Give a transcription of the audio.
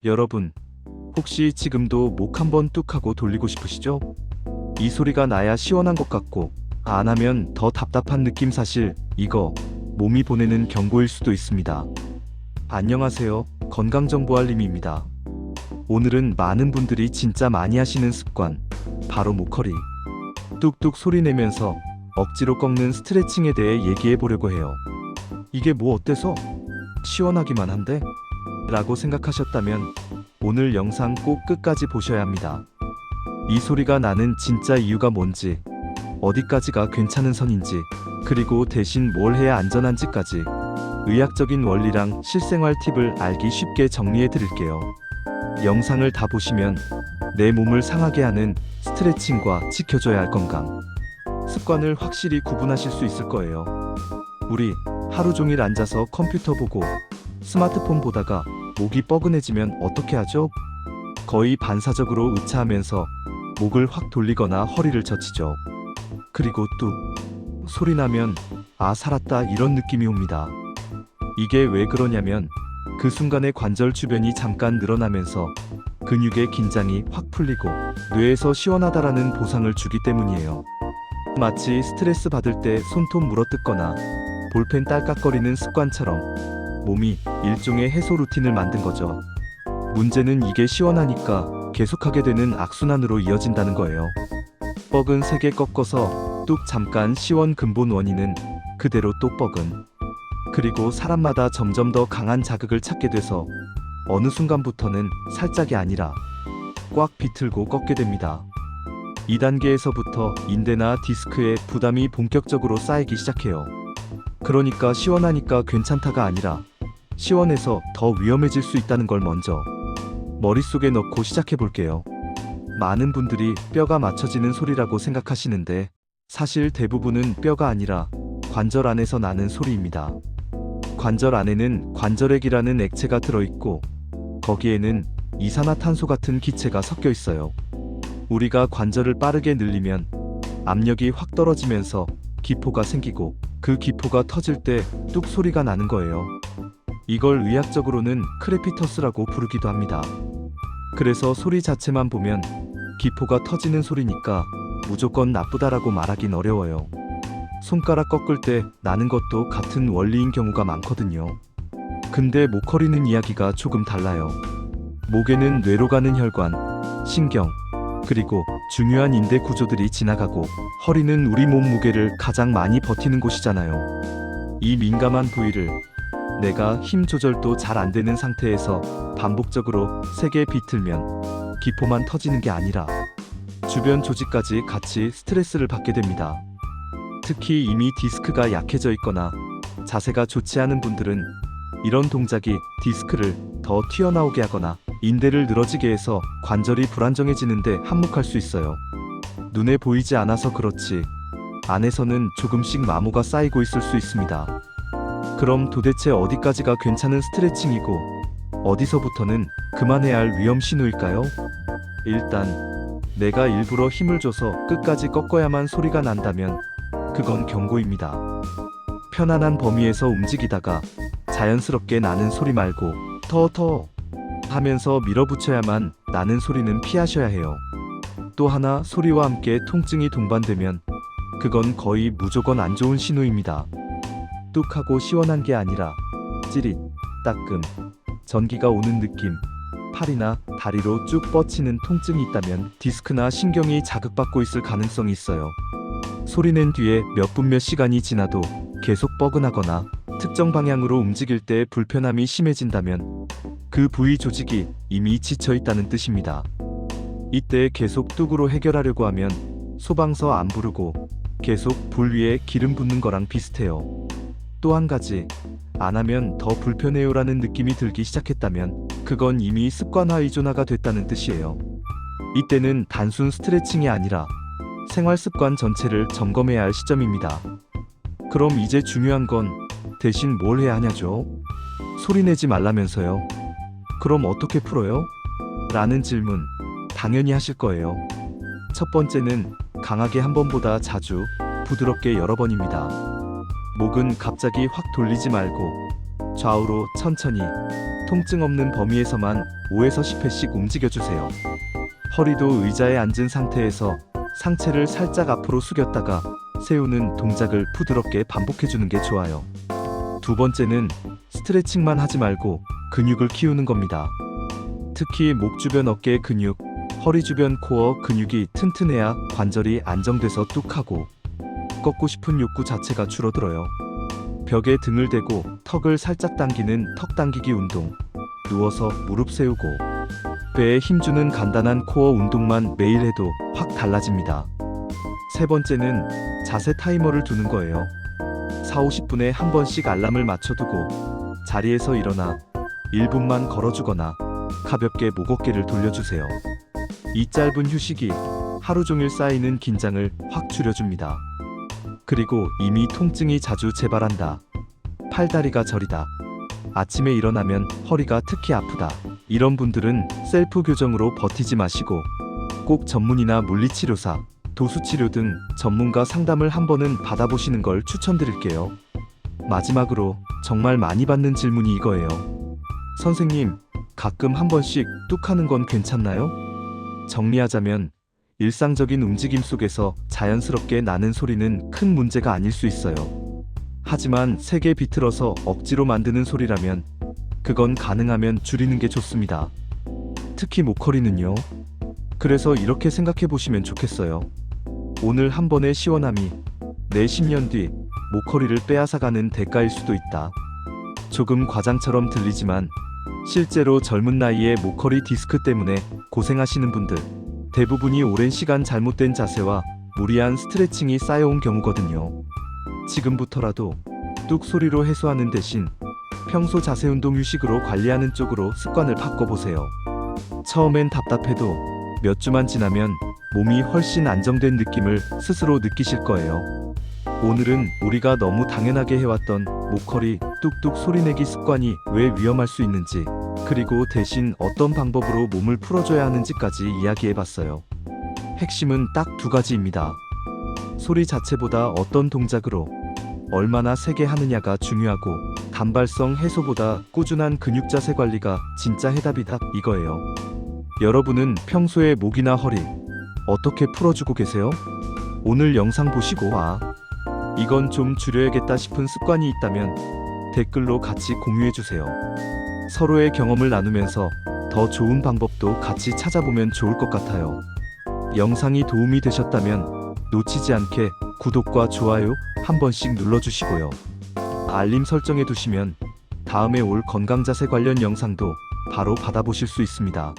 여러분, 혹시 지금도 목 한번 뚝 하고 돌리고 싶으시죠? 이 소리가 나야 시원한 것 같고, 안 하면 더 답답한 느낌. 사실 이거 몸이 보내는 경고일 수도 있습니다. 안녕하세요, 건강정보알림입니다. 오늘은 많은 분들이 진짜 많이 하시는 습관, 바로 목허리, 뚝뚝 소리 내면서 억지로 꺾는 스트레칭에 대해 얘기해 보려고 해요. 이게 뭐 어때서? 시원하기만 한데? 라고 생각하셨다면 오늘 영상 꼭 끝까지 보셔야 합니다. 이 소리가 나는 진짜 이유가 뭔지, 어디까지가 괜찮은 선인지, 그리고 대신 뭘 해야 안전한지까지 의학적인 원리랑 실생활 팁을 알기 쉽게 정리해 드릴게요. 영상을 다 보시면 내 몸을 상하게 하는 스트레칭과 지켜줘야 할 건강, 습관을 확실히 구분하실 수 있을 거예요. 우리 하루 종일 앉아서 컴퓨터 보고 스마트폰 보다가 목이 뻐근해지면 어떻게 하죠? 거의 반사적으로 의차하면서 목을 확 돌리거나 허리를 젖히죠. 그리고 뚝 소리 나면 아 살았다 이런 느낌이 옵니다. 이게 왜 그러냐면 그 순간에 관절 주변이 잠깐 늘어나면서 근육의 긴장이 확 풀리고 뇌에서 시원하다라는 보상을 주기 때문이에요. 마치 스트레스 받을 때 손톱 물어뜯거나 볼펜 딸깍거리는 습관처럼 몸이 일종의 해소 루틴을 만든 거죠. 문제는 이게 시원하니까 계속하게 되는 악순환으로 이어진다는 거예요. 뻐근 세게 꺾어서 뚝 잠깐 시원 근본 원인은 그대로 또 뻐근. 그리고 사람마다 점점 더 강한 자극을 찾게 돼서 어느 순간부터는 살짝이 아니라 꽉 비틀고 꺾게 됩니다. 2단계에서부터 인대나 디스크에 부담이 본격적으로 쌓이기 시작해요. 그러니까 시원하니까 괜찮다가 아니라 시원해서 더 위험해질 수 있다는 걸 먼저 머릿속에 넣고 시작해 볼게요. 많은 분들이 뼈가 맞춰지는 소리라고 생각하시는데 사실 대부분은 뼈가 아니라 관절 안에서 나는 소리입니다. 관절 안에는 관절액이라는 액체가 들어있고 거기에는 이산화탄소 같은 기체가 섞여 있어요. 우리가 관절을 빠르게 늘리면 압력이 확 떨어지면서 기포가 생기고 그 기포가 터질 때 뚝 소리가 나는 거예요. 이걸 의학적으로는 크레피터스라고 부르기도 합니다. 그래서 소리 자체만 보면 기포가 터지는 소리니까 무조건 나쁘다라고 말하긴 어려워요. 손가락 꺾을 때 나는 것도 같은 원리인 경우가 많거든요. 근데 목허리는 이야기가 조금 달라요. 목에는 뇌로 가는 혈관, 신경, 그리고 중요한 인대 구조들이 지나가고 허리는 우리 몸 무게를 가장 많이 버티는 곳이잖아요. 이 민감한 부위를 내가 힘 조절도 잘 안 되는 상태에서 반복적으로 세게 비틀면 기포만 터지는 게 아니라 주변 조직까지 같이 스트레스를 받게 됩니다. 특히 이미 디스크가 약해져 있거나 자세가 좋지 않은 분들은 이런 동작이 디스크를 더 튀어나오게 하거나 인대를 늘어지게 해서 관절이 불안정해지는데 한몫할 수 있어요. 눈에 보이지 않아서 그렇지 안에서는 조금씩 마모가 쌓이고 있을 수 있습니다. 그럼 도대체 어디까지가 괜찮은 스트레칭이고 어디서부터는 그만해야 할 위험 신호일까요? 일단 내가 일부러 힘을 줘서 끝까지 꺾어야만 소리가 난다면 그건 경고입니다. 편안한 범위에서 움직이다가 자연스럽게 나는 소리 말고 더 하면서 밀어붙여야만 나는 소리는 피하셔야 해요. 또 하나, 소리와 함께 통증이 동반되면 그건 거의 무조건 안 좋은 신호입니다. 뚝하고 시원한 게 아니라 찌릿, 따끔, 전기가 오는 느낌, 팔이나 다리로 쭉 뻗치는 통증이 있다면 디스크나 신경이 자극받고 있을 가능성이 있어요. 소리낸 뒤에 몇 분 몇 시간이 지나도 계속 뻐근하거나 특정 방향으로 움직일 때 불편함이 심해진다면 그 부위 조직이 이미 지쳐 있다는 뜻입니다. 이때 계속 뚝으로 해결하려고 하면 소방서 안 부르고 계속 불 위에 기름 붓는 거랑 비슷해요. 또 한 가지, 안 하면 더 불편해요라는 느낌이 들기 시작했다면 그건 이미 습관화 의존화가 됐다는 뜻이에요. 이때는 단순 스트레칭이 아니라 생활 습관 전체를 점검해야 할 시점입니다. 그럼 이제 중요한 건 대신 뭘 해야 하냐죠? 소리 내지 말라면서요. 그럼 어떻게 풀어요? 라는 질문 당연히 하실 거예요. 첫 번째는 강하게 한 번보다 자주, 부드럽게 여러 번입니다. 목은 갑자기 확 돌리지 말고 좌우로 천천히 통증 없는 범위에서만 5에서 10회씩 움직여주세요. 허리도 의자에 앉은 상태에서 상체를 살짝 앞으로 숙였다가 세우는 동작을 부드럽게 반복해주는 게 좋아요. 두 번째는 스트레칭만 하지 말고 근육을 키우는 겁니다. 특히 목 주변 어깨 근육, 허리 주변 코어 근육이 튼튼해야 관절이 안정돼서 뚝하고 꺾고 싶은 욕구 자체가 줄어들어요. 벽에 등을 대고 턱을 살짝 당기는 턱 당기기 운동, 누워서 무릎 세우고 배에 힘주는 간단한 코어 운동만 매일 해도 확 달라집니다. 세 번째는 자세 타이머를 두는 거예요. 40-50분에 한 번씩 알람을 맞춰두고 자리에서 일어나 1분만 걸어주거나 가볍게 목 어깨를 돌려주세요. 이 짧은 휴식이 하루 종일 쌓이는 긴장을 확 줄여줍니다. 그리고 이미 통증이 자주 재발한다, 팔다리가 저리다, 아침에 일어나면 허리가 특히 아프다, 이런 분들은 셀프 교정으로 버티지 마시고 꼭 전문의나 물리치료사, 도수치료 등 전문가 상담을 한 번은 받아보시는 걸 추천드릴게요. 마지막으로 정말 많이 받는 질문이 이거예요. 선생님, 가끔 한 번씩 뚝 하는 건 괜찮나요? 정리하자면 일상적인 움직임 속에서 자연스럽게 나는 소리는 큰 문제가 아닐 수 있어요. 하지만 세게 비틀어서 억지로 만드는 소리라면 그건 가능하면 줄이는 게 좋습니다. 특히 목허리는요. 그래서 이렇게 생각해 보시면 좋겠어요. 오늘 한 번의 시원함이 내 10년 뒤 목허리를 빼앗아가는 대가일 수도 있다. 조금 과장처럼 들리지만 실제로 젊은 나이에 목허리 디스크 때문에 고생하시는 분들 대부분이 오랜 시간 잘못된 자세와 무리한 스트레칭이 쌓여온 경우거든요. 지금부터라도 뚝 소리로 해소하는 대신 평소 자세 운동 휴식으로 관리하는 쪽으로 습관을 바꿔보세요. 처음엔 답답해도 몇 주만 지나면 몸이 훨씬 안정된 느낌을 스스로 느끼실 거예요. 오늘은 우리가 너무 당연하게 해왔던 목허리 뚝뚝 소리내기 습관이 왜 위험할 수 있는지, 그리고 대신 어떤 방법으로 몸을 풀어줘야 하는지까지 이야기해봤어요. 핵심은 딱 두 가지입니다. 소리 자체보다 어떤 동작으로 얼마나 세게 하느냐가 중요하고, 단발성 해소보다 꾸준한 근육 자세 관리가 진짜 해답이다, 이거예요. 여러분은 평소에 목이나 허리 어떻게 풀어주고 계세요? 오늘 영상 보시고 이건 좀 줄여야겠다 싶은 습관이 있다면 댓글로 같이 공유해주세요. 서로의 경험을 나누면서 더 좋은 방법도 같이 찾아보면 좋을 것 같아요. 영상이 도움이 되셨다면 놓치지 않게 구독과 좋아요 한 번씩 눌러주시고요. 알림 설정해 두시면 다음에 올 건강자세 관련 영상도 바로 받아보실 수 있습니다.